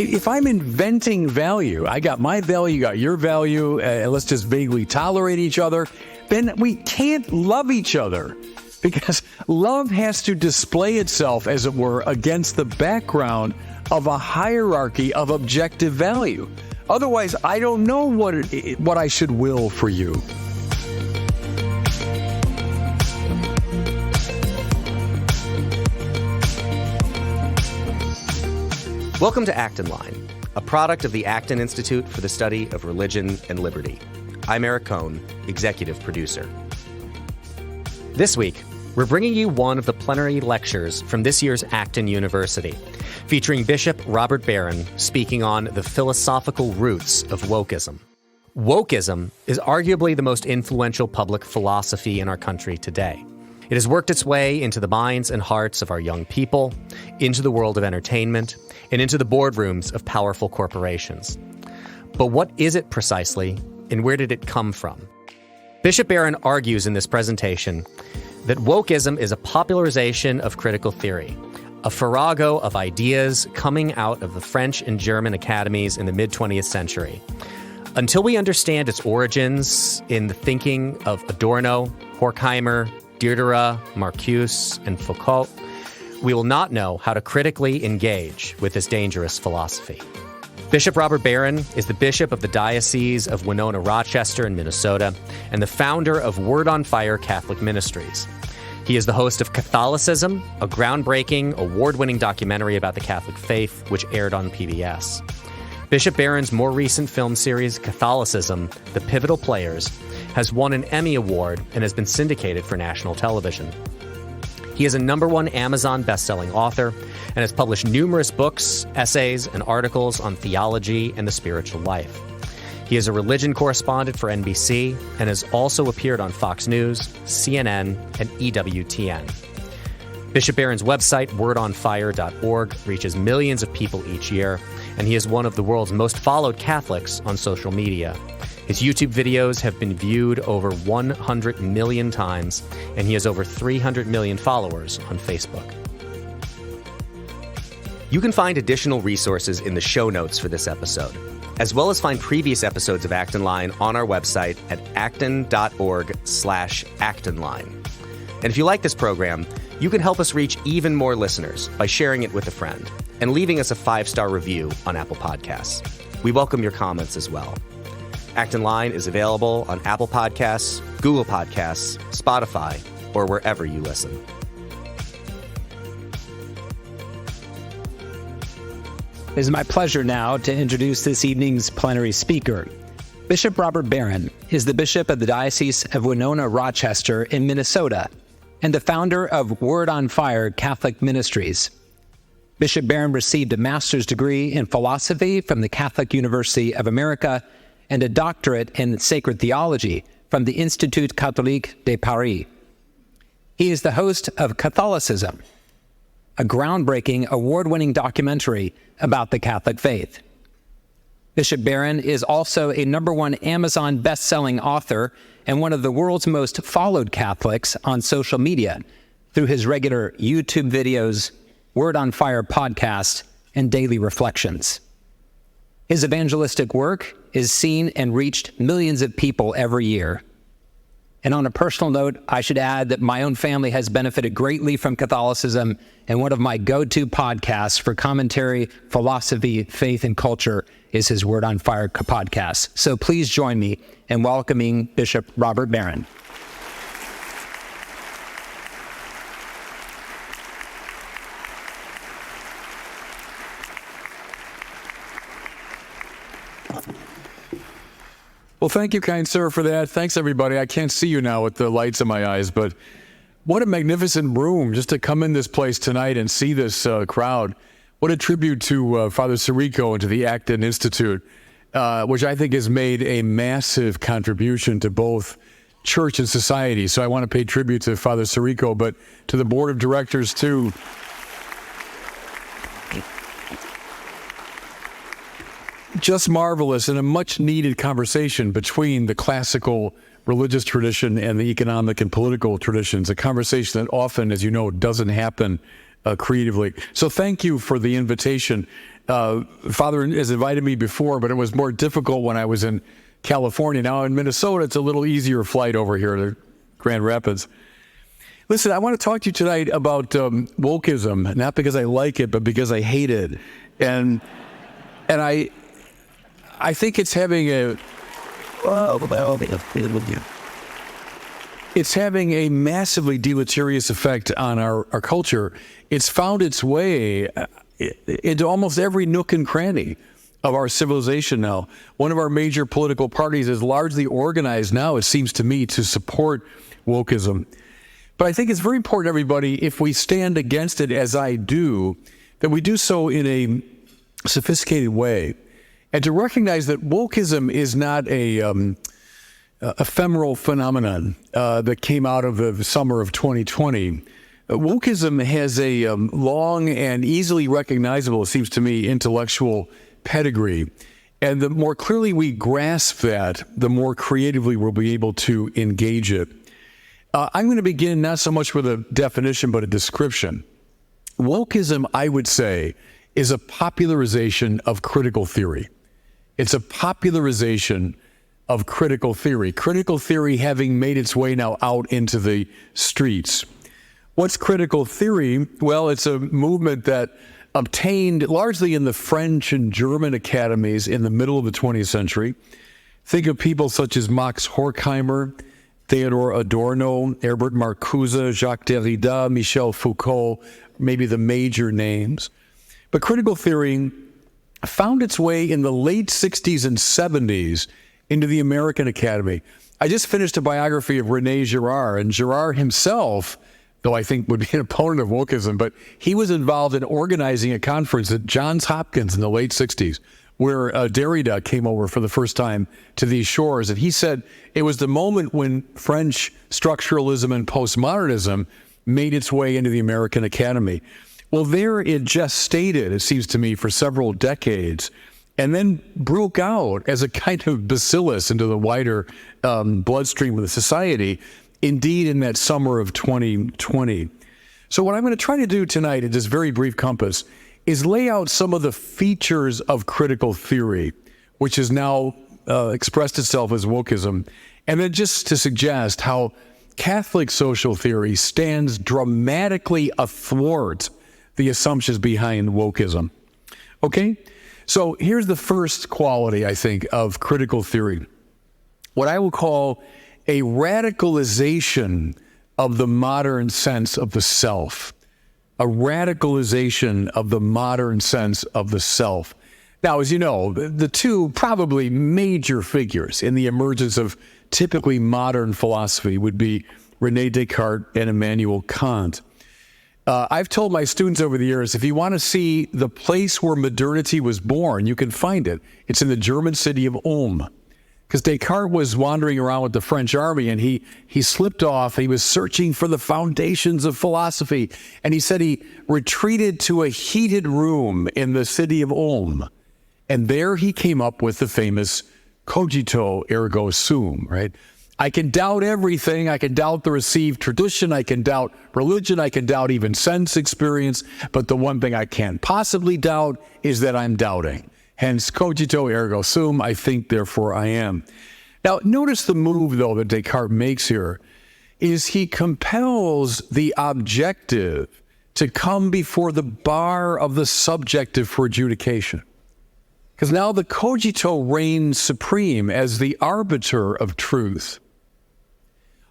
If I'm inventing value, I got my value, you got your value, let's just vaguely tolerate each other, then we can't love each other, because love has to display itself, as it were, against the background of a hierarchy of objective value. Otherwise, I don't know what I should will for you. Welcome to Acton Line, a product of the Acton Institute for the Study of Religion and Liberty. I'm Eric Cohn, executive producer. This week, we're bringing you one of the plenary lectures from this year's Acton University, featuring Bishop Robert Barron speaking on the philosophical roots of wokeism. Wokism is arguably the most influential public philosophy in our country today. It has worked its way into the minds and hearts of our young people, into the world of entertainment, and into the boardrooms of powerful corporations. But what is it precisely, and where did it come from? Bishop Barron argues in this presentation that wokeism is a popularization of critical theory, a farrago of ideas coming out of the French and German academies in the mid-20th century. Until we understand its origins in the thinking of Adorno, Horkheimer, Derrida, Marcuse, and Foucault, we will not know how to critically engage with this dangerous philosophy. Bishop Robert Barron is the bishop of the Diocese of Winona-Rochester in Minnesota and the founder of Word on Fire Catholic Ministries. He is the host of Catholicism, a groundbreaking, award-winning documentary about the Catholic faith, which aired on PBS. Bishop Barron's more recent film series, Catholicism, The Pivotal Players, has won an Emmy Award and has been syndicated for national television. He is a #1 Amazon best-selling author and has published numerous books, essays, and articles on theology and the spiritual life. He is a religion correspondent for NBC and has also appeared on Fox News, CNN, and EWTN. Bishop Barron's website, wordonfire.org, reaches millions of people each year, and he is one of the world's most followed Catholics on social media. His YouTube videos have been viewed over 100 million times, and he has over 300 million followers on Facebook. You can find additional resources in the show notes for this episode, as well as find previous episodes of Acton Line on our website at acton.org/actonline. And if you like this program, you can help us reach even more listeners by sharing it with a friend and leaving us a 5-star review on Apple Podcasts. We welcome your comments as well. Acton Line is available on Apple Podcasts, Google Podcasts, Spotify, or wherever you listen. It is my pleasure now to introduce this evening's plenary speaker. Bishop Robert Barron is the bishop of the Diocese of Winona-Rochester in Minnesota and the founder of Word on Fire Catholic Ministries. Bishop Barron received a master's degree in philosophy from the Catholic University of America and a doctorate in sacred theology from the Institut Catholique de Paris. He is the host of Catholicism, a groundbreaking, award-winning documentary about the Catholic faith. Bishop Barron is also a #1 Amazon best-selling author and one of the world's most followed Catholics on social media through his regular YouTube videos, Word on Fire podcast, and daily reflections. His evangelistic work is seen and reached millions of people every year. And on a personal note, I should add that my own family has benefited greatly from Catholicism, and one of my go-to podcasts for commentary, philosophy, faith, and culture is his Word on Fire podcast. So please join me in welcoming Bishop Robert Barron. Well, thank you, kind sir, for that. Thanks, everybody. I can't see you now with the lights in my eyes, but what a magnificent room just to come in this place tonight and see this crowd. What a tribute to Father Sirico and to the Acton Institute, which I think has made a massive contribution to both church and society. So I want to pay tribute to Father Sirico, but to the board of directors, too. Just marvelous and a much-needed conversation between the classical religious tradition and the economic and political traditions, a conversation that often, as you know, doesn't happen creatively. So thank you for the invitation. Father has invited me before, but it was more difficult when I was in California. Now in Minnesota, it's a little easier flight over here to Grand Rapids. Listen, I want to talk to you tonight about wokism, not because I like it, but because I hate it. And I think it's having a massively deleterious effect on our culture. It's found its way into almost every nook and cranny of our civilization now. One of our major political parties is largely organized now, it seems to me, to support wokeism. But I think it's very important, everybody, if we stand against it, as I do, that we do so in a sophisticated way, and to recognize that wokeism is not a ephemeral phenomenon that came out of the summer of 2020. Wokeism has a long and easily recognizable, it seems to me, intellectual pedigree. And the more clearly we grasp that, the more creatively we'll be able to engage it. I'm going to begin not so much with a definition, but a description. Wokeism, I would say, is a popularization of critical theory. It's a popularization of critical theory. Critical theory having made its way now out into the streets. What's critical theory? Well, it's a movement that obtained largely in the French and German academies in the middle of the 20th century. Think of people such as Max Horkheimer, Theodore Adorno, Herbert Marcuse, Jacques Derrida, Michel Foucault, maybe the major names. But critical theory found its way in the late 60s and 70s into the American Academy. I just finished a biography of René Girard, and Girard himself, though I think would be an opponent of wokeism, but he was involved in organizing a conference at Johns Hopkins in the late 60s, where Derrida came over for the first time to these shores. And he said it was the moment when French structuralism and postmodernism made its way into the American Academy. Well, there it just stayed, it seems to me, for several decades, and then broke out as a kind of bacillus into the wider bloodstream of the society, indeed in that summer of 2020. So what I'm going to try to do tonight in this very brief compass is lay out some of the features of critical theory, which has now expressed itself as wokeism, and then just to suggest how Catholic social theory stands dramatically athwart the assumptions behind wokeism. Okay? So here's the first quality, I think, of critical theory. What I will call a radicalization of the modern sense of the self. A radicalization of the modern sense of the self. Now, as you know, the two probably major figures in the emergence of typically modern philosophy would be René Descartes and Immanuel Kant. I've told my students over the years, if you want to see the place where modernity was born, you can find it. It's in the German city of Ulm. Because Descartes was wandering around with the French army, and he slipped off. He was searching for the foundations of philosophy. And he said he retreated to a heated room in the city of Ulm. And there he came up with the famous cogito ergo sum, right? I can doubt everything. I can doubt the received tradition. I can doubt religion. I can doubt even sense experience. But the one thing I can't possibly doubt is that I'm doubting. Hence, cogito ergo sum, I think, therefore I am. Now, notice the move, though, that Descartes makes here, is he compels the objective to come before the bar of the subjective for adjudication. Because now the cogito reigns supreme as the arbiter of truth.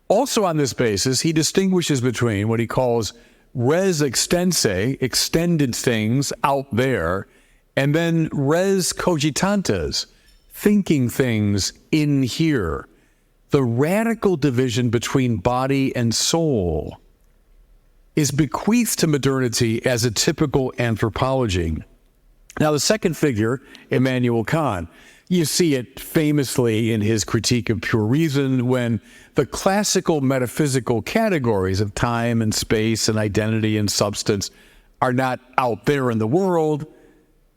Also on this basis, he distinguishes between what he calls res extense, extended things out there, and then res cogitantes, thinking things in here. The radical division between body and soul is bequeathed to modernity as a typical anthropology. Now, the second figure, Immanuel Kant, you see it famously in his critique of pure reason when the classical metaphysical categories of time and space and identity and substance are not out there in the world.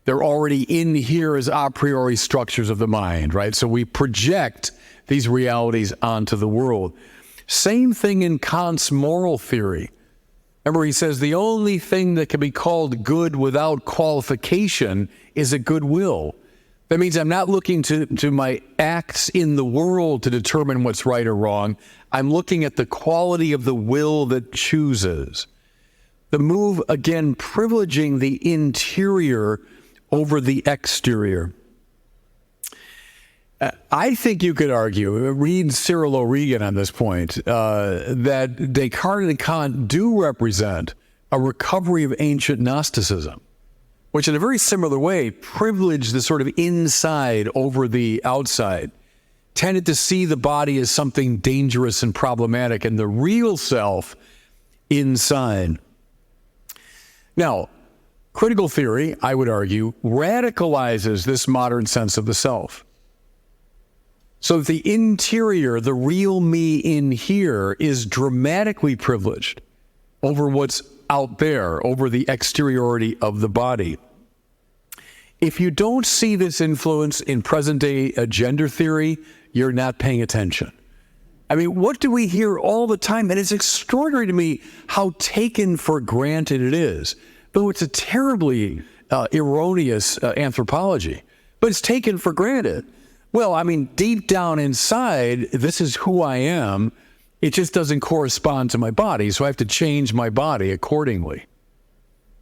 They're already in here as a priori structures of the mind, right? So we project these realities onto the world. Same thing in Kant's moral theory. Remember, he says the only thing that can be called good without qualification is a good will. That means I'm not looking to my acts in the world to determine what's right or wrong. I'm looking at the quality of the will that chooses. The move, again, privileging the interior over the exterior. I think you could argue, read Cyril O'Regan on this point, that Descartes and Kant do represent a recovery of ancient Gnosticism, which in a very similar way privileged the sort of inside over the outside, tended to see the body as something dangerous and problematic, and the real self inside. Now, critical theory, I would argue, radicalizes this modern sense of the self. So the interior, the real me in here, is dramatically privileged over what's out there, over the exteriority of the body. If you don't see this influence in present-day gender theory, you're not paying attention. I mean, what do we hear all the time? And it's extraordinary to me how taken for granted it is. Though it's a terribly erroneous anthropology, but it's taken for granted. Well, I mean, deep down inside, this is who I am. It just doesn't correspond to my body, so I have to change my body accordingly.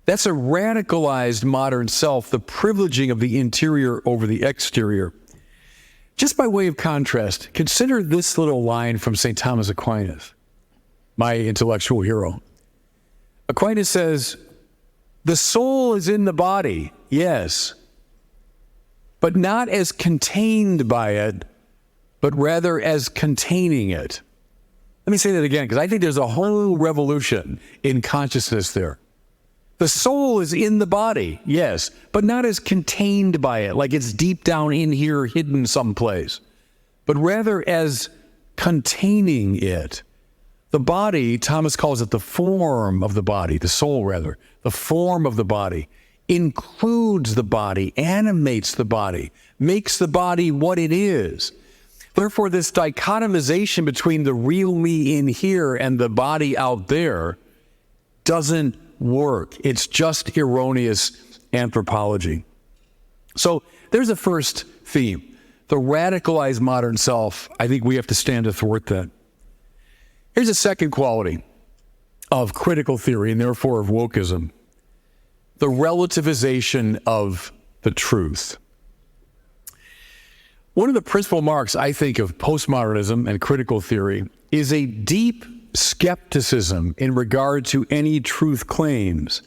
That's a radicalized modern self, the privileging of the interior over the exterior. Just by way of contrast, consider this little line from St. Thomas Aquinas, my intellectual hero. Aquinas says, "The soul is in the body, yes, but not as contained by it, but rather as containing it." Let me say that again, because I think there's a whole revolution in consciousness there. The soul is in the body, yes, but not as contained by it, like it's deep down in here, hidden someplace, but rather as containing it. The body, Thomas calls it the form of the body, the soul rather, the form of the body, includes the body, animates the body, makes the body what it is. Therefore, this dichotomization between the real me in here and the body out there doesn't work. It's just erroneous anthropology. So there's a first theme. The radicalized modern self, I think we have to stand to thwart that. Here's a second quality of critical theory and therefore of wokism. The relativization of the truth. One of the principal marks, I think, of postmodernism and critical theory is a deep skepticism in regard to any truth claims,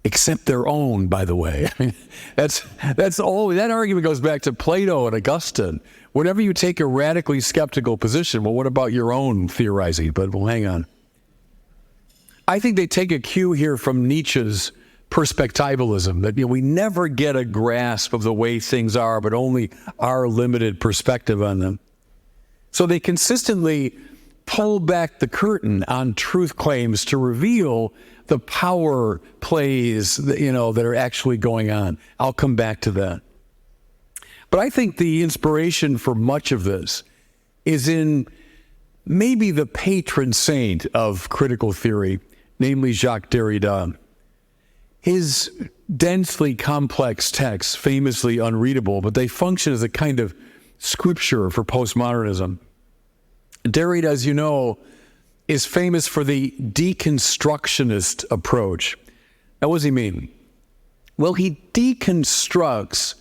except their own, by the way. I mean, that's all. That argument goes back to Plato and Augustine. Whenever you take a radically skeptical position, well, what about your own theorizing? But we'll hang on. I think they take a cue here from Nietzsche's perspectivalism, that we never get a grasp of the way things are, but only our limited perspective on them. So they consistently pull back the curtain on truth claims to reveal the power plays that are actually going on. I'll come back to that. But I think the inspiration for much of this is in maybe the patron saint of critical theory, namely Jacques Derrida. His densely complex texts, famously unreadable, but they function as a kind of scripture for postmodernism. Derrida, as you know, is famous for the deconstructionist approach. Now, what does he mean? Well, he deconstructs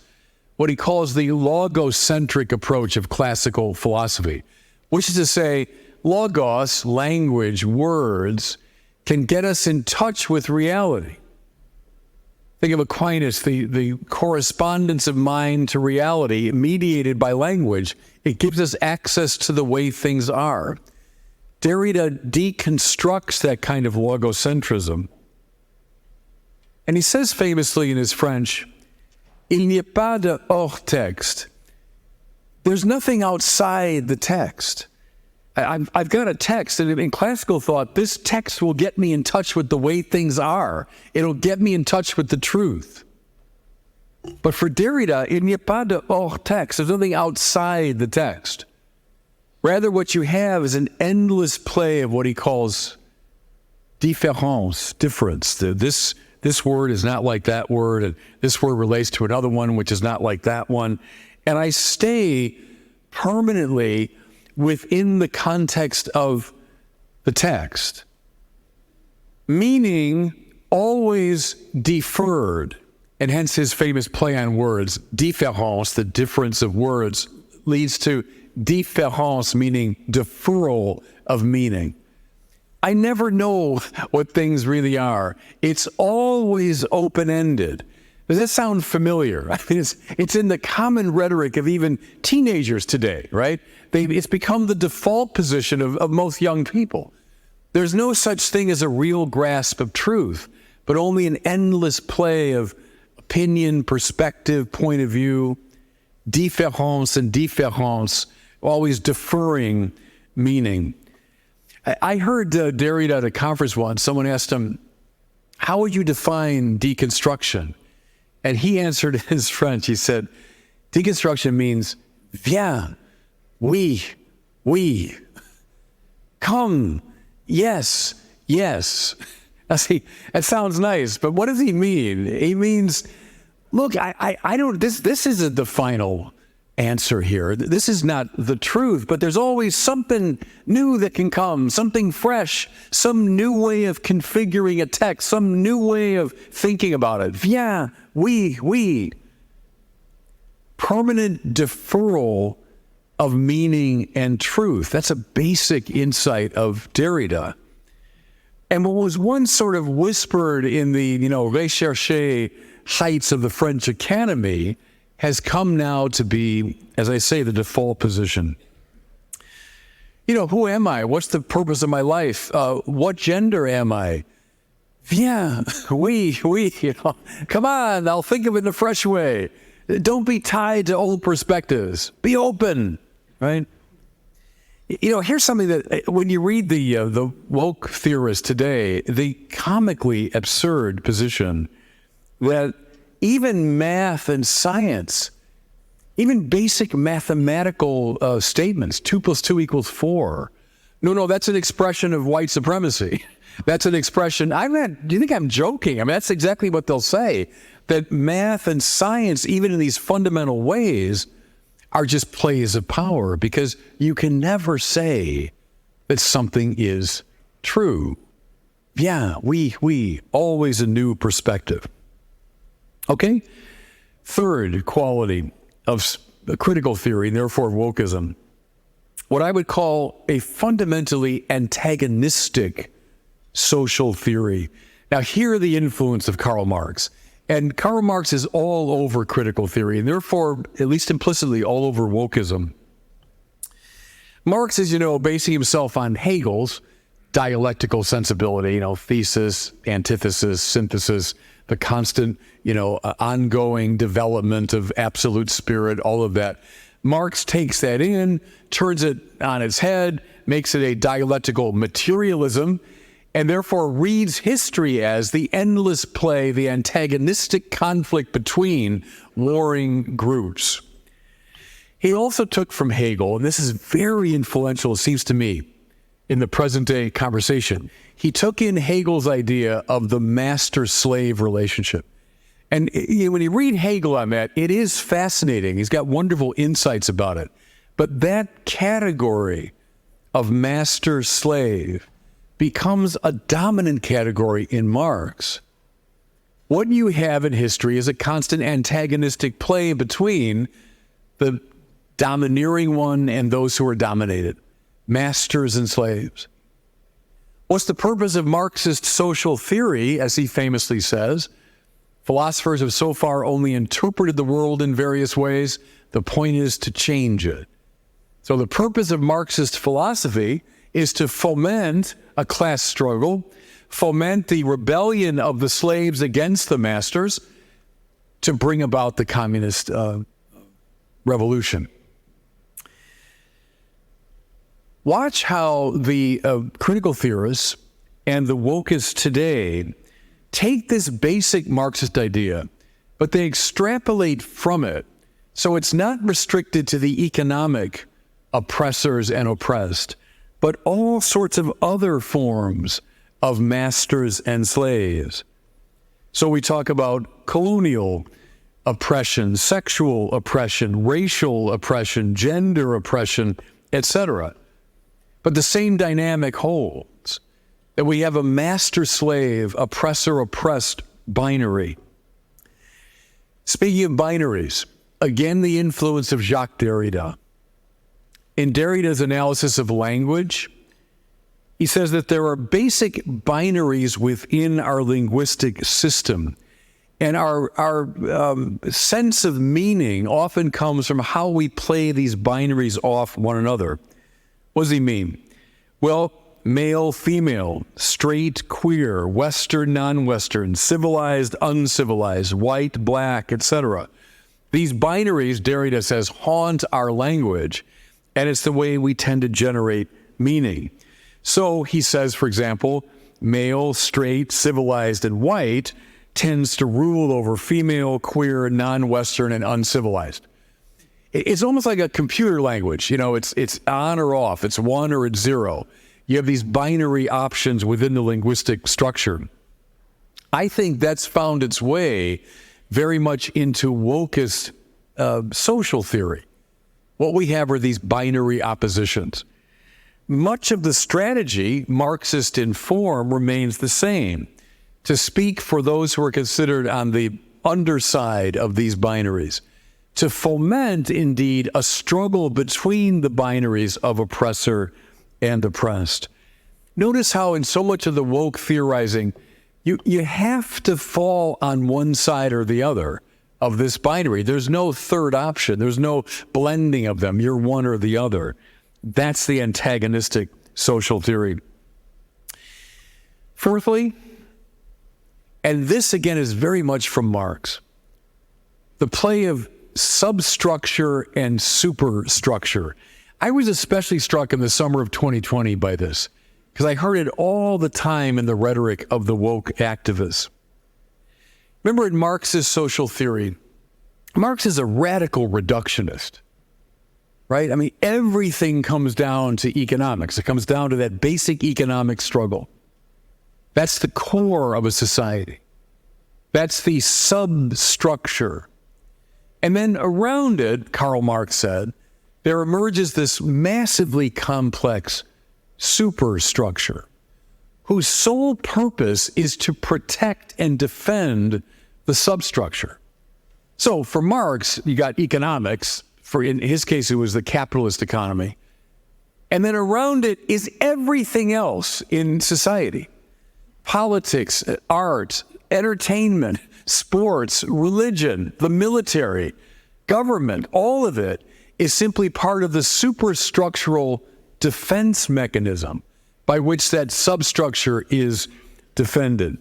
what he calls the logocentric approach of classical philosophy, which is to say, logos, language, words, can get us in touch with reality. Think of Aquinas, the correspondence of mind to reality mediated by language. It gives us access to the way things are. Derrida deconstructs that kind of logocentrism. And he says famously in his French, "Il n'y a pas de hors texte." There's nothing outside the text. I've got a text, and in classical thought, this text will get me in touch with the way things are. It'll get me in touch with the truth. But for Derrida, il n'y a pas de hors texte. There's nothing outside the text. Rather, what you have is an endless play of what he calls différence, difference. This word is not like that word, and this word relates to another one which is not like that one. And I stay permanently within the context of the text, meaning always deferred. And hence his famous play on words, différence, the difference of words, leads to différence, meaning deferral of meaning. I never know what things really are. It's always open-ended. Does that sound familiar? I mean, it's in the common rhetoric of even teenagers today, right? It's become the default position of most young people. There's no such thing as a real grasp of truth, but only an endless play of opinion, perspective, point of view, différence and différence, always deferring meaning. I heard Derrida at a conference once. Someone asked him, how would you define deconstruction? And he answered in his French. He said, deconstruction means, viens, oui, come, yes. Now see, that sounds nice, but what does he mean? He means, look, I don't, this isn't the final answer here. This is not the truth, but there's always something new that can come, something fresh, some new way of configuring a text, some new way of thinking about it. Viens, oui. Permanent deferral of meaning and truth. That's a basic insight of Derrida. And what was once sort of whispered in the, recherché heights of the French Academy has come now to be, as I say, the default position. Who am I? What's the purpose of my life? What gender am I? Viens, oui, come on, I'll think of it in a fresh way. Don't be tied to old perspectives. Be open, right? Here's something that when you read the woke theorists today, the comically absurd position that even math and science, even basic mathematical statements, 2 + 2 = 4. No, that's an expression of white supremacy. That's an expression, do you think I'm joking? I mean, that's exactly what they'll say, that math and science, even in these fundamental ways, are just plays of power, because you can never say that something is true. Yeah, we, always a new perspective. Okay? Third quality of critical theory, and therefore wokism, what I would call a fundamentally antagonistic social theory. Now, here the influence of Karl Marx. And Karl Marx is all over critical theory, and therefore, at least implicitly, all over wokism. Marx is, basing himself on Hegel's dialectical sensibility, thesis, antithesis, synthesis, the constant, ongoing development of absolute spirit, all of that. Marx takes that in, turns it on its head, makes it a dialectical materialism, and therefore reads history as the endless play, the antagonistic conflict between warring groups. He also took from Hegel, and this is very influential, it seems to me, in the present-day conversation. He took in Hegel's idea of the master-slave relationship. And when you read Hegel on that, it is fascinating. He's got wonderful insights about it. But that category of master-slave becomes a dominant category in Marx. What you have in history is a constant antagonistic play between the domineering one and those who are dominated, masters and slaves. What's the purpose of Marxist social theory, as he famously says? Philosophers have so far only interpreted the world in various ways. The point is to change it. So the purpose of Marxist philosophy is to foment a class struggle, foment the rebellion of the slaves against the masters to bring about the communist revolution. Watch how the critical theorists and the wokists today take this basic Marxist idea, but they extrapolate from it. So it's not restricted to the economic oppressors and oppressed, but all sorts of other forms of masters and slaves. So we talk about colonial oppression, sexual oppression, racial oppression, gender oppression, etc. But the same dynamic holds, that we have a master-slave, oppressor-oppressed binary. Speaking of binaries, again, the influence of Jacques Derrida. In Derrida's analysis of language, he says that there are basic binaries within our linguistic system, and our sense of meaning often comes from how we play these binaries off one another. What does he mean? Well, male, female, straight, queer, Western, non-Western, civilized, uncivilized, white, black, etc. These binaries, Derrida says, haunt our language, and it's the way we tend to generate meaning. So he says, for example, male, straight, civilized, and white tends to rule over female, queer, non-Western, and uncivilized. It's almost like a computer language. You know, it's on or off. It's 1 or it's 0. You have these binary options within the linguistic structure. I think that's found its way very much into wokist social theory. What we have are these binary oppositions. Much of the strategy, Marxist in form, remains the same: to speak for those who are considered on the underside of these binaries, to foment, indeed, a struggle between the binaries of oppressor and oppressed. Notice how in so much of the woke theorizing, you have to fall on one side or the other of this binary. There's no third option. There's no blending of them. You're one or the other. That's the antagonistic social theory. Fourthly, and this again is very much from Marx, the play of substructure and superstructure. I was especially struck in the summer of 2020 by this, because I heard it all the time in the rhetoric of the woke activists. Remember, in Marx's social theory, Marx is a radical reductionist, right? I mean, everything comes down to economics. It comes down to that basic economic struggle. That's the core of a society. That's the substructure. And then around it, Karl Marx said, there emerges this massively complex superstructure, whose sole purpose is to protect and defend the substructure. So for Marx, you got economics. In his case, it was the capitalist economy. And then around it is everything else in society: politics, art, entertainment, sports, religion, the military, government. All of it is simply part of the superstructural defense mechanism by which that substructure is defended.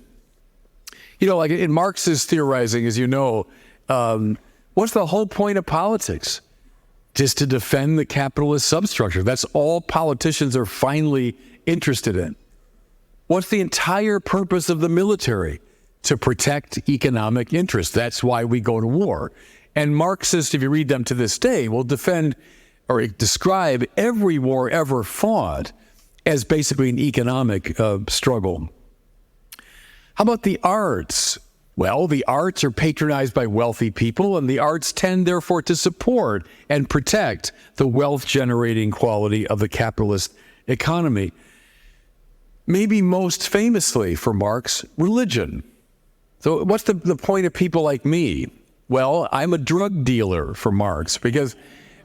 You know, like in Marx's theorizing, as you know, what's the whole point of politics? Just to defend the capitalist substructure. That's all politicians are finally interested in. What's the entire purpose of the military? To protect economic interests. That's why we go to war. And Marxists, if you read them to this day, will defend or describe every war ever fought as basically an economic struggle. How about the arts? Well, the arts are patronized by wealthy people, and the arts tend, therefore, to support and protect the wealth-generating quality of the capitalist economy. Maybe most famously for Marx, religion. So what's the point of people like me? Well, I'm a drug dealer for Marx, because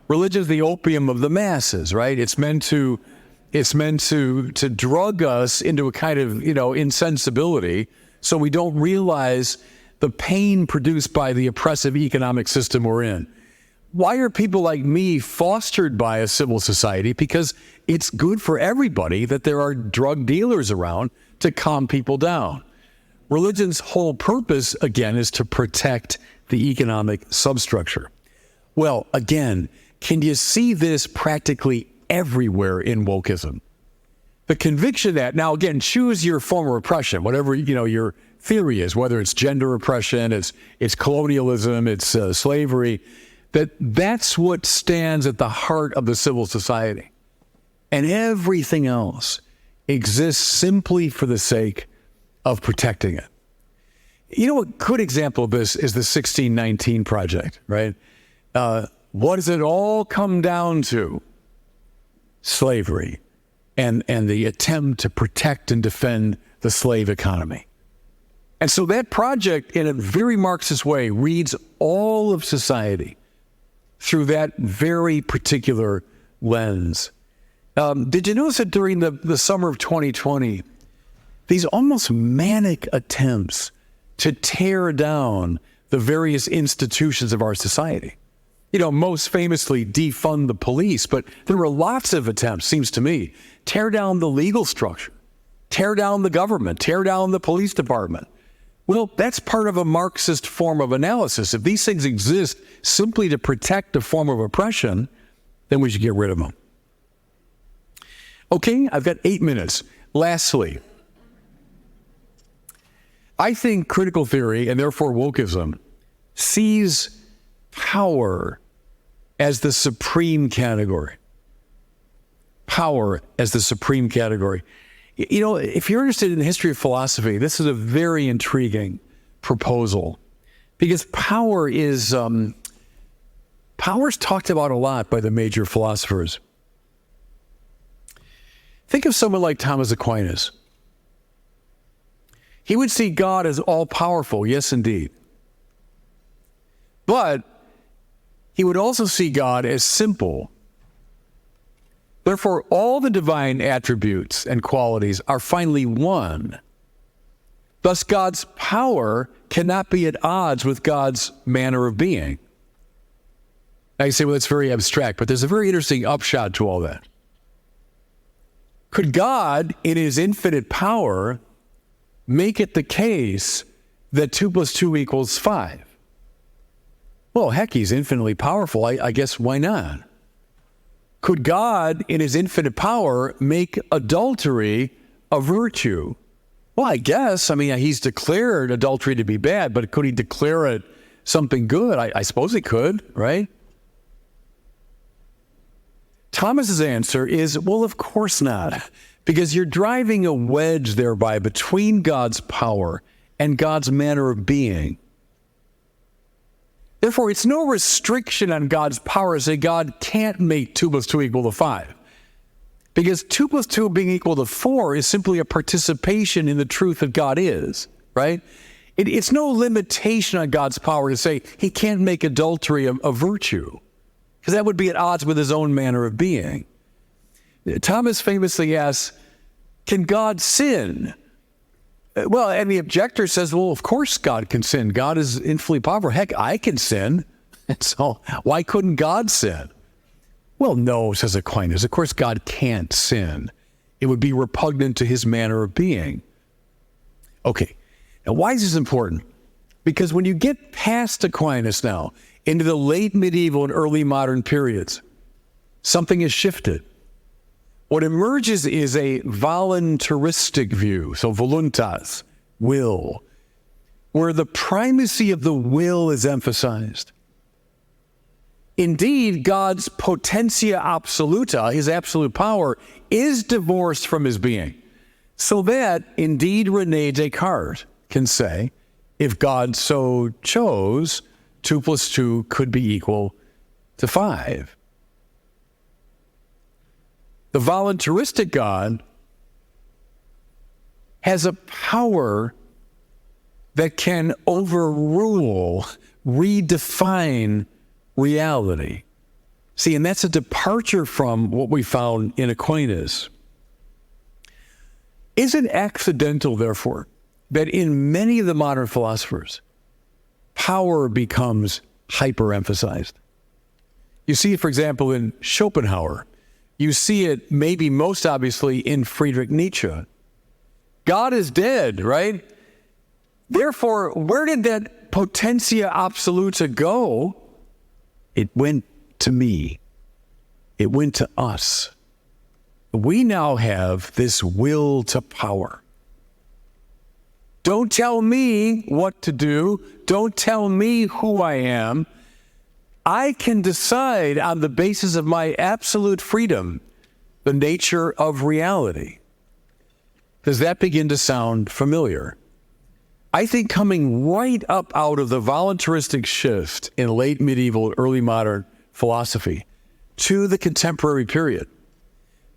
religion is the opium of the masses, right? It's meant to drug us into a kind of, insensibility, so we don't realize the pain produced by the oppressive economic system we're in. Why are people like me fostered by a civil society? Because it's good for everybody that there are drug dealers around to calm people down. Religion's whole purpose, again, is to protect the economic substructure. Well, again, can you see this practically everywhere in wokism? The conviction that, now again, choose your form of oppression, whatever your theory is, whether it's gender oppression, it's colonialism, it's slavery. that's what stands at the heart of the civil society. And everything else exists simply for the sake of protecting it. You know, a good example of this is the 1619 Project, right? What does it all come down to? Slavery and the attempt to protect and defend the slave economy. And so that project, in a very Marxist way, reads all of society through that very particular lens. Did you notice that during the summer of 2020, these almost manic attempts to tear down the various institutions of our society? You know, most famously defund the police, but there were lots of attempts, seems to me, tear down the legal structure, tear down the government, tear down the police department. Well, that's part of a Marxist form of analysis. If these things exist simply to protect a form of oppression, then we should get rid of them. Okay, I've got 8 minutes. Lastly, I think critical theory, and therefore wokism, sees power as the supreme category. Power as the supreme category. You know, if you're interested in the history of philosophy, this is a very intriguing proposal, because power is talked about a lot by the major philosophers. Think of someone like Thomas Aquinas. He would see God as all-powerful, yes, indeed. But he would also see God as simple. Therefore, all the divine attributes and qualities are finally one. Thus, God's power cannot be at odds with God's manner of being. Now you say, well, it's very abstract, but there's a very interesting upshot to all that. Could God, in his infinite power, make it the case that 2 + 2 = 5? Well, heck, he's infinitely powerful. I guess why not? Could God, in his infinite power, make adultery a virtue? Well, I guess. I mean, he's declared adultery to be bad, but could he declare it something good? I suppose he could, right? Thomas's answer is, well, of course not, because you're driving a wedge thereby between God's power and God's manner of being. Therefore, it's no restriction on God's power to say God can't make 2 + 2 = 5. Because 2 + 2 being equal to 4 is simply a participation in the truth that God is, right? It's no limitation on God's power to say he can't make adultery a virtue, because that would be at odds with his own manner of being. Thomas famously asks, can God sin? Well, and the objector says, well, of course God can sin. God is infinitely powerful. Heck, I can sin. And so why couldn't God sin? Well, no, says Aquinas. Of course God can't sin. It would be repugnant to his manner of being. Okay, now why is this important? Because when you get past Aquinas now, into the late medieval and early modern periods, something has shifted. What emerges is a voluntaristic view, so voluntas, will, where the primacy of the will is emphasized. Indeed, God's potentia absoluta, his absolute power, is divorced from his being, so that, indeed, René Descartes can say, if God so chose, 2 + 2 could be equal to 5. The voluntaristic God has a power that can overrule, redefine reality. See, and that's a departure from what we found in Aquinas. Is it accidental, therefore, that in many of the modern philosophers, power becomes hyper-emphasized? You see it, for example, in Schopenhauer. You see it maybe most obviously in Friedrich Nietzsche. God is dead, right? Therefore, where did that potentia absoluta go? It went to me. It went to us. We now have this will to power. Don't tell me what to do. Don't tell me who I am. I can decide on the basis of my absolute freedom the nature of reality. Does that begin to sound familiar? I think coming right up out of the voluntaristic shift in late medieval, early modern philosophy to the contemporary period,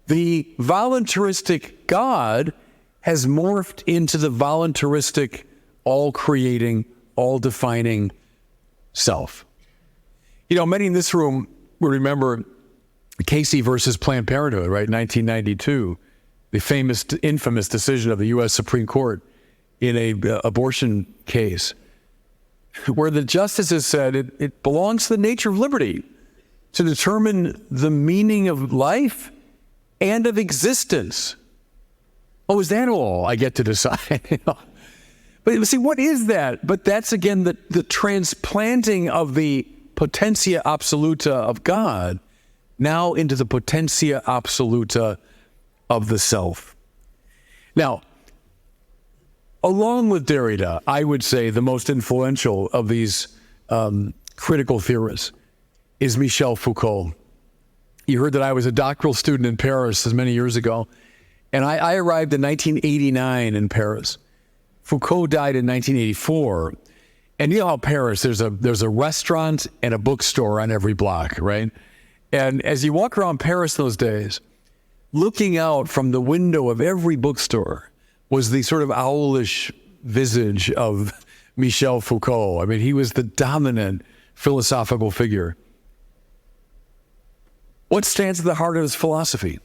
the voluntaristic God has morphed into the voluntaristic, all-creating, all-defining self. You know, many in this room will remember Casey versus Planned Parenthood, right, 1992, the famous, infamous decision of the U.S. Supreme Court in a abortion case, where the justices said it belongs to the nature of liberty to determine the meaning of life and of existence. Oh, is that all I get to decide? But see, what is that? But that's, again, the transplanting of the potentia absoluta of God now into the potentia absoluta of the self. Now, along with Derrida, I would say the most influential of these critical theorists is Michel Foucault. You heard that I was a doctoral student in Paris as many years ago, and I arrived in 1989 in Paris. Foucault died in 1984. And you know how Paris, there's a restaurant and a bookstore on every block, right? And as you walk around Paris those days, looking out from the window of every bookstore was the sort of owlish visage of Michel Foucault. I mean, he was the dominant philosophical figure. What stands at the heart of his philosophy?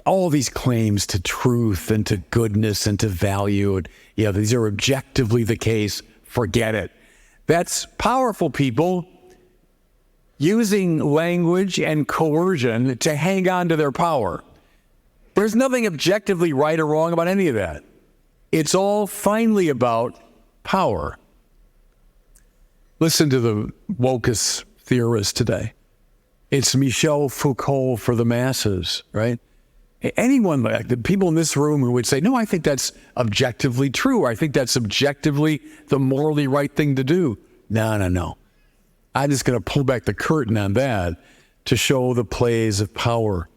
All these claims to truth and to goodness and to value, and, you know, these are objectively the case. Forget it. That's powerful people using language and coercion to hang on to their power. There's nothing objectively right or wrong about any of that. It's all finally about power. Listen to the wokist theorists today. It's Michel Foucault for the masses, right? Anyone, like the people in this room who would say, no, I think that's objectively true. I think that's objectively the morally right thing to do. No. I'm just going to pull back the curtain on that to show the plays of power.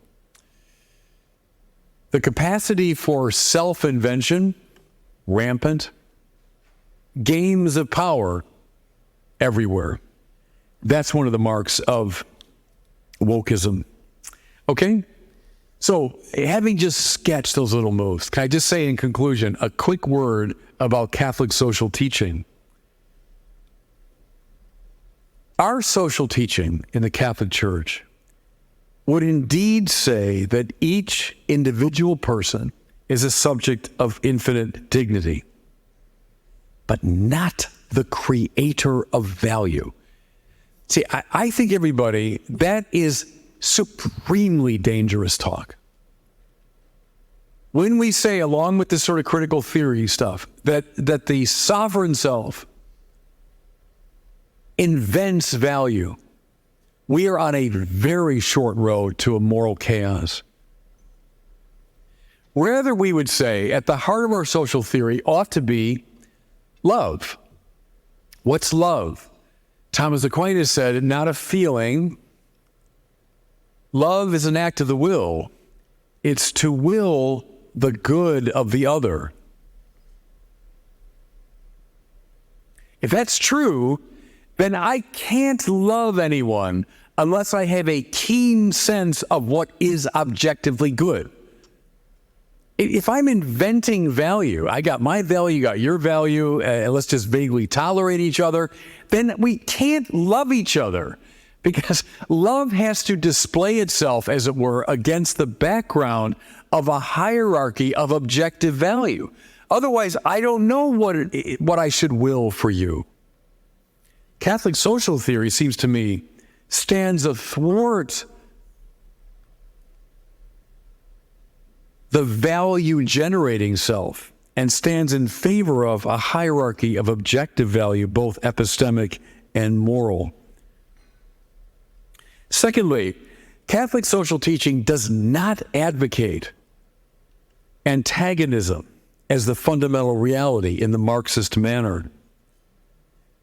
The capacity for self-invention, rampant. Games of power, everywhere. That's one of the marks of wokism. Okay? So, having just sketched those little moves, can I just say in conclusion a quick word about Catholic social teaching? Our social teaching in the Catholic Church would indeed say that each individual person is a subject of infinite dignity, but not the creator of value. See, I think everybody, that is supremely dangerous talk. When we say, along with this sort of critical theory stuff, that the sovereign self invents value, we are on a very short road to a moral chaos. Rather, we would say, at the heart of our social theory ought to be love. What's love? Thomas Aquinas said, not a feeling. Love is an act of the will. It's to will the good of the other. If that's true, then I can't love anyone unless I have a keen sense of what is objectively good. If I'm inventing value, I got my value, you got your value, and let's just vaguely tolerate each other, then we can't love each other, because love has to display itself, as it were, against the background of a hierarchy of objective value. Otherwise, I don't know what I should will for you. Catholic social theory, seems to me, stands athwart the value-generating self and stands in favor of a hierarchy of objective value, both epistemic and moral. Secondly, Catholic social teaching does not advocate antagonism as the fundamental reality in the Marxist manner.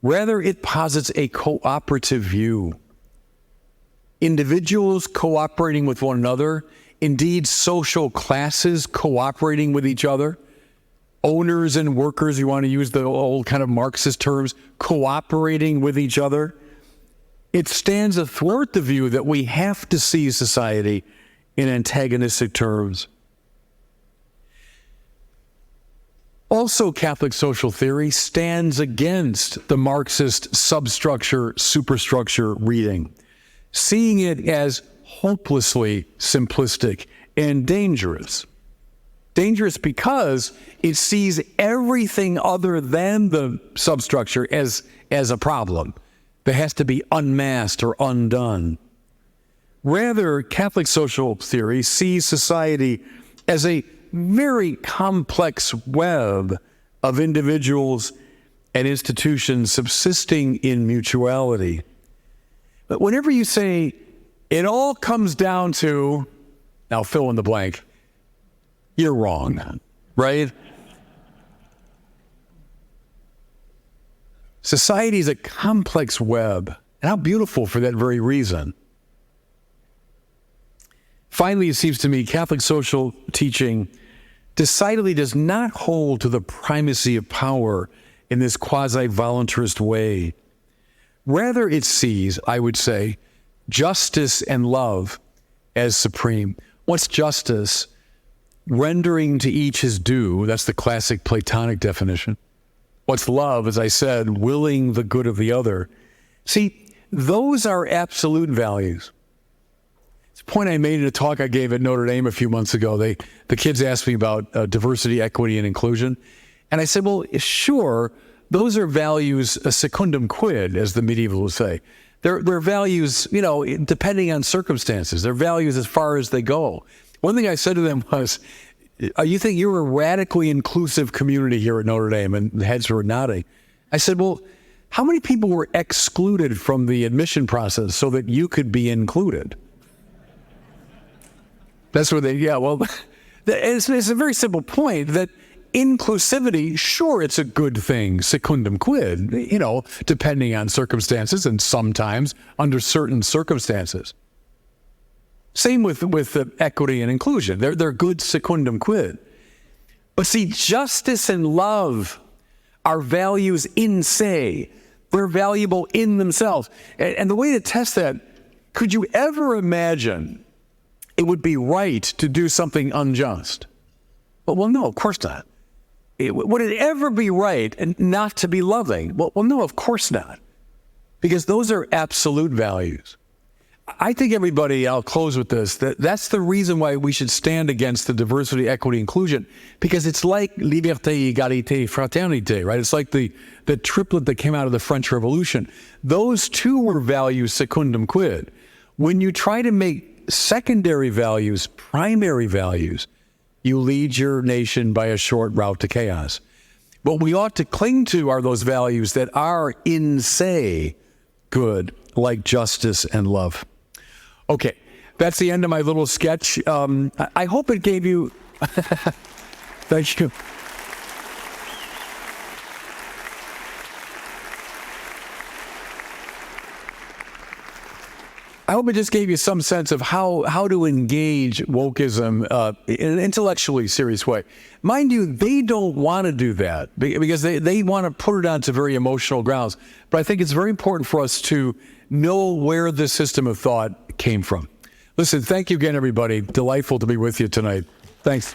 Rather, it posits a cooperative view. Individuals cooperating with one another, indeed social classes cooperating with each other, owners and workers, you want to use the old kind of Marxist terms, cooperating with each other. It stands athwart the view that we have to see society in antagonistic terms. Also, Catholic social theory stands against the Marxist substructure, superstructure reading, seeing it as hopelessly simplistic and dangerous. Dangerous because it sees everything other than the substructure as a problem that has to be unmasked or undone. Rather, Catholic social theory sees society as a very complex web of individuals and institutions subsisting in mutuality. But whenever you say it all comes down to, now fill in the blank, you're wrong, right? Society is a complex web, and how beautiful for that very reason. Finally, it seems to me Catholic social teaching decidedly does not hold to the primacy of power in this quasi-voluntarist way. Rather, it sees, I would say, justice and love as supreme. What's justice? Rendering to each his due. That's the classic Platonic definition. What's love? As I said, willing the good of the other. See, those are absolute values. It's a point I made in a talk I gave at Notre Dame a few months ago. The kids asked me about diversity, equity, and inclusion. And I said, well, sure, those are values secundum quid, as the medievals would say. They're values, depending on circumstances. They're values as far as they go. One thing I said to them was, you think you're a radically inclusive community here at Notre Dame? And the heads were nodding. I said, well, how many people were excluded from the admission process so that you could be included? That's where it's a very simple point that inclusivity, sure, it's a good thing, secundum quid, depending on circumstances and sometimes under certain circumstances. Same with equity and inclusion. They're good secundum quid. But see, justice and love are values in se. They're valuable in themselves. And the way to test that, could you ever imagine it would be right to do something unjust? Well, no, of course not. Would it ever be right and not to be loving? Well, no, of course not. Because those are absolute values. I think everybody, I'll close with this, that's the reason why we should stand against the diversity, equity, inclusion, because it's like liberté, égalité, fraternité, right? It's like the triplet that came out of the French Revolution. Those two were values secundum quid. When you try to make secondary values primary values, you lead your nation by a short route to chaos. What we ought to cling to are those values that are in se good, like justice and love. Okay, that's the end of my little sketch. I hope it gave you... Thank you. I hope it just gave you some sense of how to engage wokeism in an intellectually serious way. Mind you, they don't want to do that because they want to put it onto very emotional grounds. But I think it's very important for us to know where this system of thought came from. Listen, thank you again, everybody. Delightful to be with you tonight. Thanks.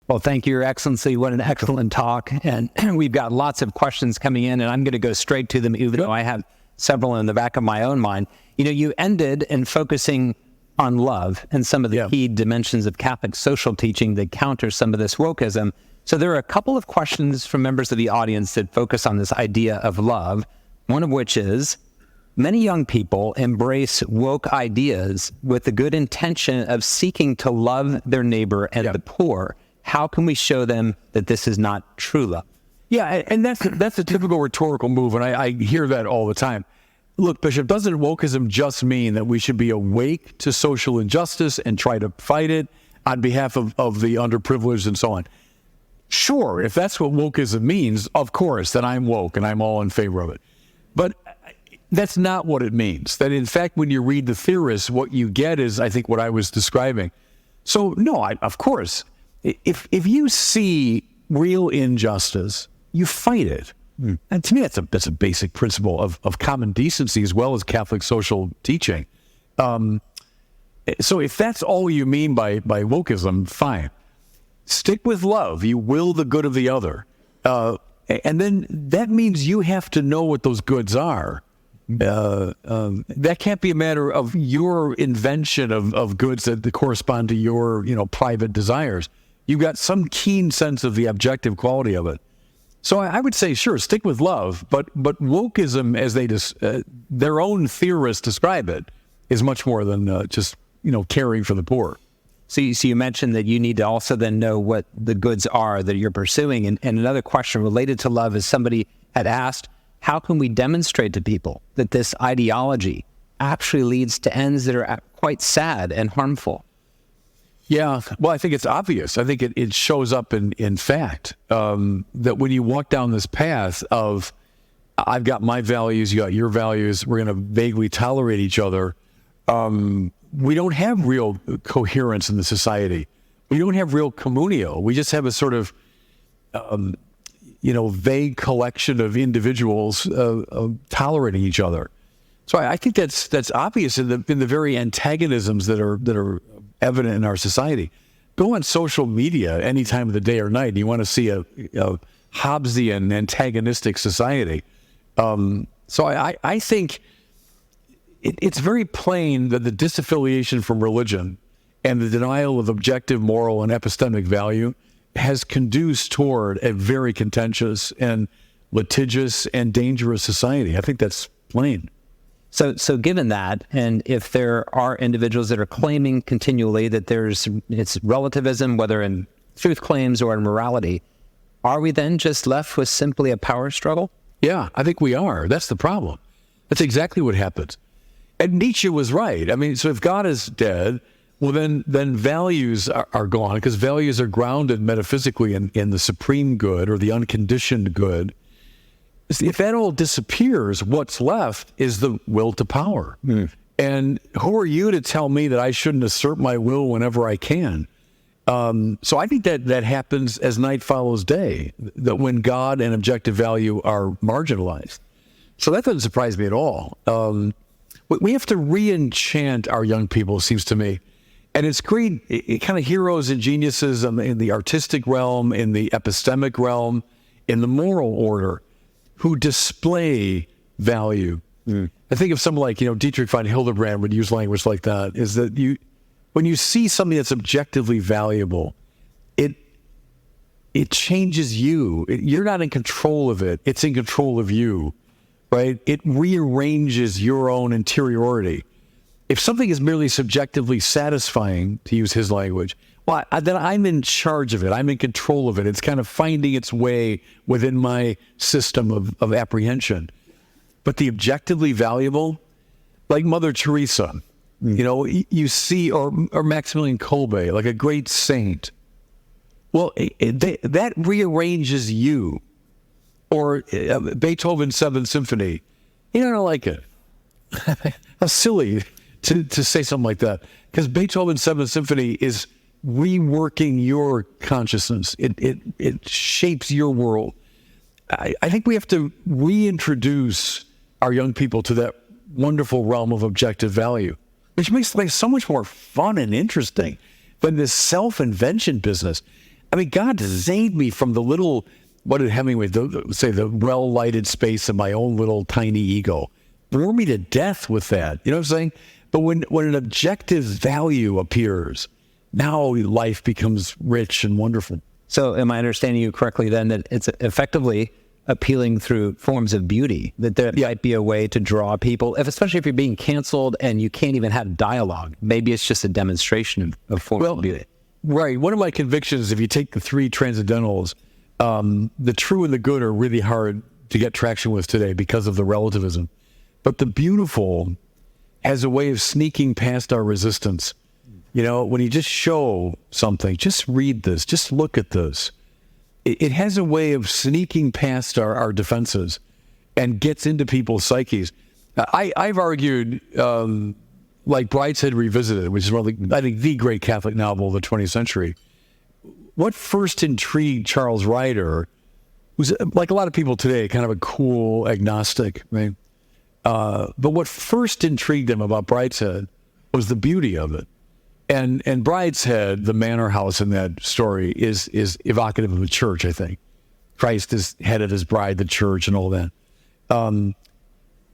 Well, thank you, Your Excellency. What an excellent talk. And we've got lots of questions coming in, and I'm going to go straight to them, even though I have several in the back of my own mind. You ended in focusing on love and some of the key dimensions of Catholic social teaching that counter some of this wokeism. So there are a couple of questions from members of the audience that focus on this idea of love, one of which is, many young people embrace woke ideas with the good intention of seeking to love their neighbor and the poor. How can we show them that this is not true love? Yeah, and that's a typical rhetorical move, and I hear that all the time. Look, Bishop, doesn't wokeism just mean that we should be awake to social injustice and try to fight it on behalf of the underprivileged and so on? Sure, if that's what wokeism means, of course, then I'm woke and I'm all in favor of it. But that's not what it means. That in fact, when you read the theorists, what you get is, I think, what I was describing. So no, of course, if you see real injustice, you fight it. And to me, that's a basic principle of common decency as well as Catholic social teaching. So if that's all you mean by wokeism, fine. Stick with love. You will the good of the other. And then that means you have to know what those goods are. That can't be a matter of your invention of goods that correspond to your, private desires. You've got some keen sense of the objective quality of it. So I would say, sure, stick with love, but wokeism, as their own theorists describe it, is much more than just caring for the poor. So you mentioned that you need to also then know what the goods are that you're pursuing. And another question related to love is somebody had asked, how can we demonstrate to people that this ideology actually leads to ends that are quite sad and harmful? Yeah, well, I think it's obvious. I think it shows up in fact that when you walk down this path of I've got my values, you got your values, we're going to vaguely tolerate each other, we don't have real coherence in the society. We don't have real communio. We just have a sort of, vague collection of individuals tolerating each other. So I think that's obvious in the very antagonisms that are evident in our society. Go on social media any time of the day or night, and you want to see a Hobbesian antagonistic society. So I think it's very plain that the disaffiliation from religion and the denial of objective moral and epistemic value has conduced toward a very contentious and litigious and dangerous society. I think that's plain. So given that, and if there are individuals that are claiming continually that it's relativism, whether in truth claims or in morality, are we then just left with simply a power struggle? Yeah, I think we are. That's the problem. That's exactly what happens. And Nietzsche was right. I mean, so if God is dead, well, then values are gone, because values are grounded metaphysically in the supreme good or the unconditioned good. If that all disappears, what's left is the will to power. And who are you to tell me that I shouldn't assert my will whenever I can? So I think that happens as night follows day, that when God and objective value are marginalized. So that doesn't surprise me at all. We have to re-enchant our young people, it seems to me. And it's great, kind of heroes and geniuses in the artistic realm, in the epistemic realm, in the moral order, who display value. I think of someone like, Dietrich von Hildebrand would use language like that, is that when you see something that's objectively valuable, it changes you. You're not in control of it. It's in control of you, right? It rearranges your own interiority. If something is merely subjectively satisfying, to use his language, well, then I'm in charge of it. I'm in control of it. It's kind of finding its way within my system of apprehension. But the objectively valuable, like Mother Teresa, you see, or Maximilian Kolbe, like a great saint. Well, that rearranges you. Or Beethoven's Seventh Symphony. I don't like it. How silly to say something like that. Because Beethoven's Seventh Symphony is reworking your consciousness. It shapes your world. I think we have to reintroduce our young people to that wonderful realm of objective value, which makes life so much more fun and interesting than this self-invention business. I mean, God saved me from the little, what did Hemingway say, the well-lighted space of my own little tiny ego. Bore me to death with that. You know what I'm saying? But when an objective value appears, now life becomes rich and wonderful. So am I understanding you correctly then that it's effectively appealing through forms of beauty, that there might be a way to draw people, especially if you're being canceled and you can't even have dialogue? Maybe it's just a demonstration of forms of beauty. Right. One of my convictions, if you take the three transcendentals, the true and the good are really hard to get traction with today because of the relativism. But the beautiful has a way of sneaking past our resistance. When you just show something, just read this, just look at this, it has a way of sneaking past our defenses and gets into people's psyches. I've argued, like Brideshead Revisited, which is one of I think, the great Catholic novel of the 20th century. What first intrigued Charles Ryder was, like a lot of people today, kind of a cool agnostic, right? But what first intrigued him about Brideshead was the beauty of it. And Brideshead, the manor house in that story, is evocative of the church, I think. Christ is head of his bride, the church, and all that.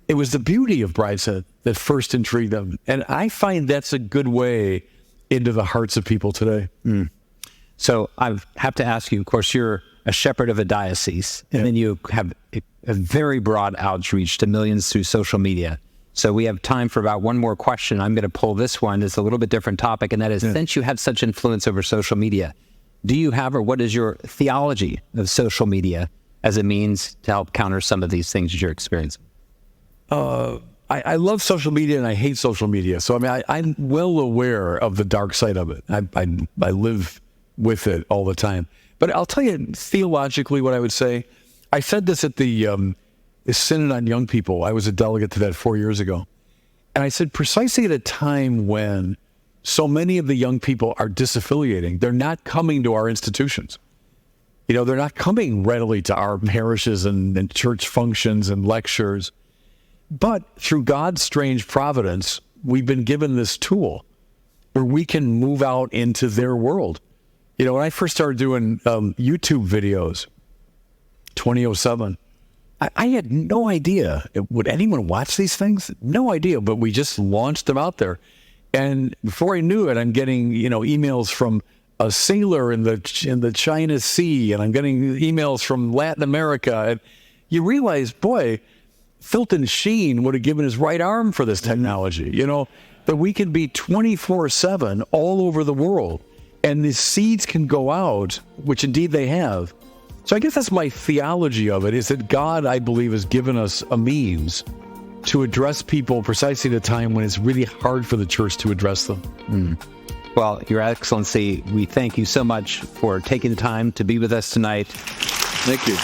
It was the beauty of Brideshead that first intrigued them. And I find that's a good way into the hearts of people today. So I have to ask you, of course, you're a shepherd of a diocese, and then you have a very broad outreach to millions through social media. So we have time for about one more question. I'm going to pull this one. It's a little bit different topic, and that is, since you have such influence over social media, do you have, or what is your theology of social media as a means to help counter some of these things that you're experiencing? I love social media and I hate social media. So, I mean, I'm well aware of the dark side of it. I live with it all the time. But I'll tell you theologically what I would say. I said this at the Synod on Young People. I was a delegate to that 4 years ago. And I said, precisely at a time when so many of the young people are disaffiliating, they're not coming to our institutions. You know, they're not coming readily to our parishes and church functions and lectures. But through God's strange providence, we've been given this tool where we can move out into their world. You know, when I first started doing YouTube videos, 2007, I had no idea. Would anyone watch these things? No idea, but we just launched them out there. And before I knew it, I'm getting, emails from a sailor in the China Sea, and I'm getting emails from Latin America. And you realize, boy, Fulton Sheen would have given his right arm for this technology, that we can be 24/7 all over the world, and the seeds can go out, which indeed they have. So I guess that's my theology of it, is that God, I believe, has given us a means to address people precisely at a time when it's really hard for the church to address them. Well, Your Excellency, we thank you so much for taking the time to be with us tonight. Thank you.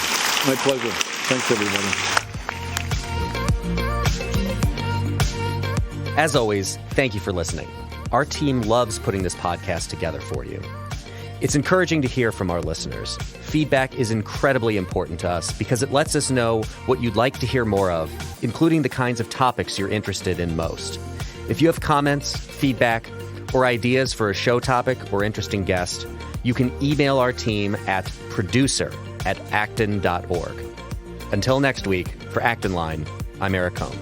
My pleasure. Thanks, everybody. As always, thank you for listening. Our team loves putting this podcast together for you. It's encouraging to hear from our listeners. Feedback is incredibly important to us because it lets us know what you'd like to hear more of, including the kinds of topics you're interested in most. If you have comments, feedback, or ideas for a show topic or interesting guest, you can email our team at producer@acton.org. Until next week, for Acton Line, I'm Eric Cohn.